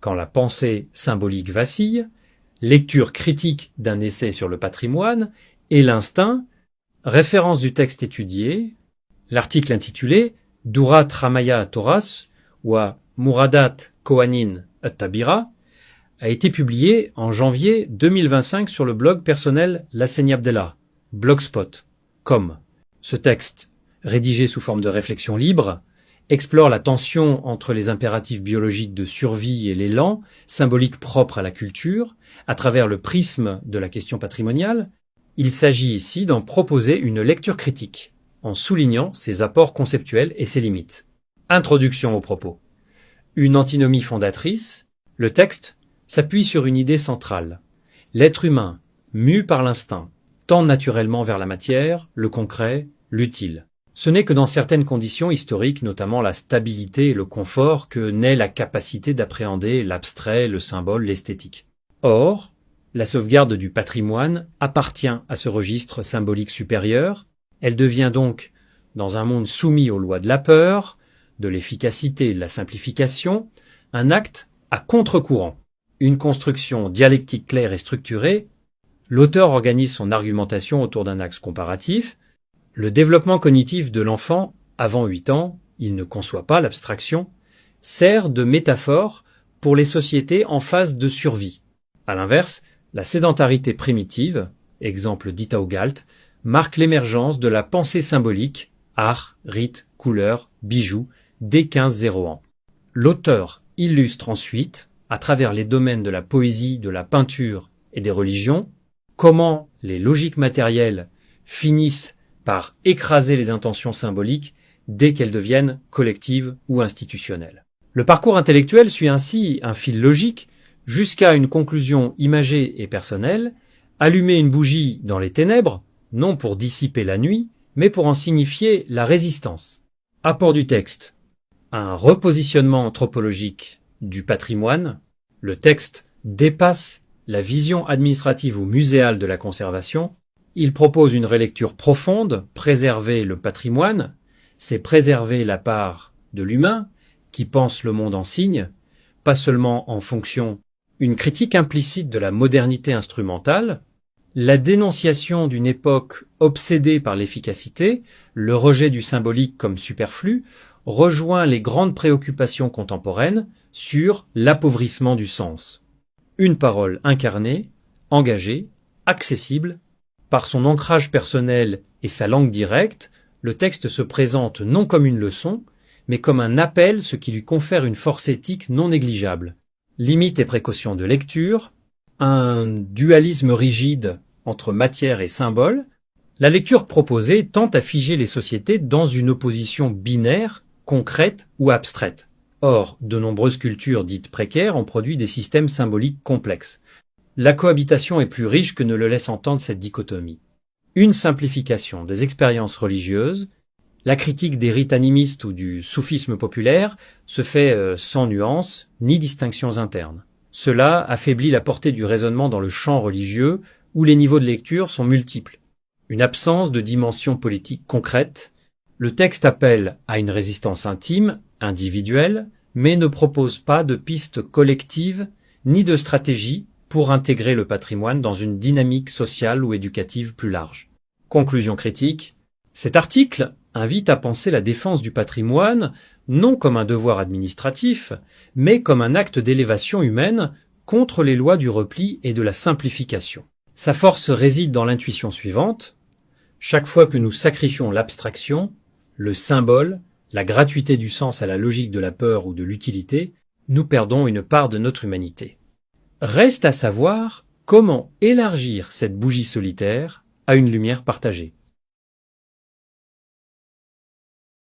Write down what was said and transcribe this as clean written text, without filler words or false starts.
quand la pensée symbolique vacille, lecture critique d'un essai sur le patrimoine et l'instinct, référence du texte étudié, l'article intitulé Durat Ramaya Toras wa Muradat Kohanin at-Tabira a été publié en janvier 2025 sur le blog personnel Lasseni Abdellah, blogspot.com. Ce texte, rédigé sous forme de réflexion libre, explore la tension entre les impératifs biologiques de survie et l'élan, symbolique propre à la culture, à travers le prisme de la question patrimoniale. Il s'agit ici d'en proposer une lecture critique, en soulignant ses apports conceptuels et ses limites. Introduction au propos. Une antinomie fondatrice, le texte s'appuie sur une idée centrale. L'être humain, mu par l'instinct, tend naturellement vers la matière, le concret, l'utile. Ce n'est que dans certaines conditions historiques, notamment la stabilité et le confort, que naît la capacité d'appréhender l'abstrait, le symbole, l'esthétique. Or, la sauvegarde du patrimoine appartient à ce registre symbolique supérieur. Elle devient donc, dans un monde soumis aux lois de la peur, de l'efficacité et de la simplification, un acte à contre-courant. Une construction dialectique claire et structurée, l'auteur organise son argumentation autour d'un axe comparatif. Le développement cognitif de l'enfant, avant 8 ans, il ne conçoit pas l'abstraction, sert de métaphore pour les sociétés en phase de survie. À l'inverse, la sédentarité primitive, exemple d'Itao Galt, marque l'émergence de la pensée symbolique, art, rite, couleurs, bijoux, dès 15-0 ans. L'auteur illustre ensuite, à travers les domaines de la poésie, de la peinture et des religions, comment les logiques matérielles finissent par écraser les intentions symboliques dès qu'elles deviennent collectives ou institutionnelles. Le parcours intellectuel suit ainsi un fil logique jusqu'à une conclusion imagée et personnelle, allumer une bougie dans les ténèbres, non pour dissiper la nuit, mais pour en signifier la résistance. Apport du texte. Un repositionnement anthropologique du patrimoine. Le texte dépasse la vision administrative ou muséale de la conservation. Il propose une relecture profonde. Préserver le patrimoine, c'est préserver la part de l'humain qui pense le monde en signe, pas seulement en fonction. Une critique implicite de la modernité instrumentale, la dénonciation d'une époque obsédée par l'efficacité, le rejet du symbolique comme superflu, rejoint les grandes préoccupations contemporaines sur l'appauvrissement du sens. Une parole incarnée, engagée, accessible. Par son ancrage personnel et sa langue directe, le texte se présente non comme une leçon, mais comme un appel, ce qui lui confère une force éthique non négligeable. Limites et précautions de lecture, un dualisme rigide entre matière et symbole. La lecture proposée tente à figer les sociétés dans une opposition binaire, concrète ou abstraite. Or, de nombreuses cultures dites précaires ont produit des systèmes symboliques complexes. La cohabitation est plus riche que ne le laisse entendre cette dichotomie. Une simplification des expériences religieuses, la critique des rites animistes ou du soufisme populaire se fait sans nuance ni distinctions internes. Cela affaiblit la portée du raisonnement dans le champ religieux où les niveaux de lecture sont multiples. Une absence de dimension politique concrète. Le texte appelle à une résistance intime, individuelle, mais ne propose pas de pistes collectives ni de stratégie pour intégrer le patrimoine dans une dynamique sociale ou éducative plus large. Conclusion critique. Cet article invite à penser la défense du patrimoine non comme un devoir administratif, mais comme un acte d'élévation humaine contre les lois du repli et de la simplification. Sa force réside dans l'intuition suivante. Chaque fois que nous sacrifions l'abstraction, le symbole, la gratuité du sens à la logique de la peur ou de l'utilité, nous perdons une part de notre humanité. Reste à savoir comment élargir cette bougie solitaire à une lumière partagée.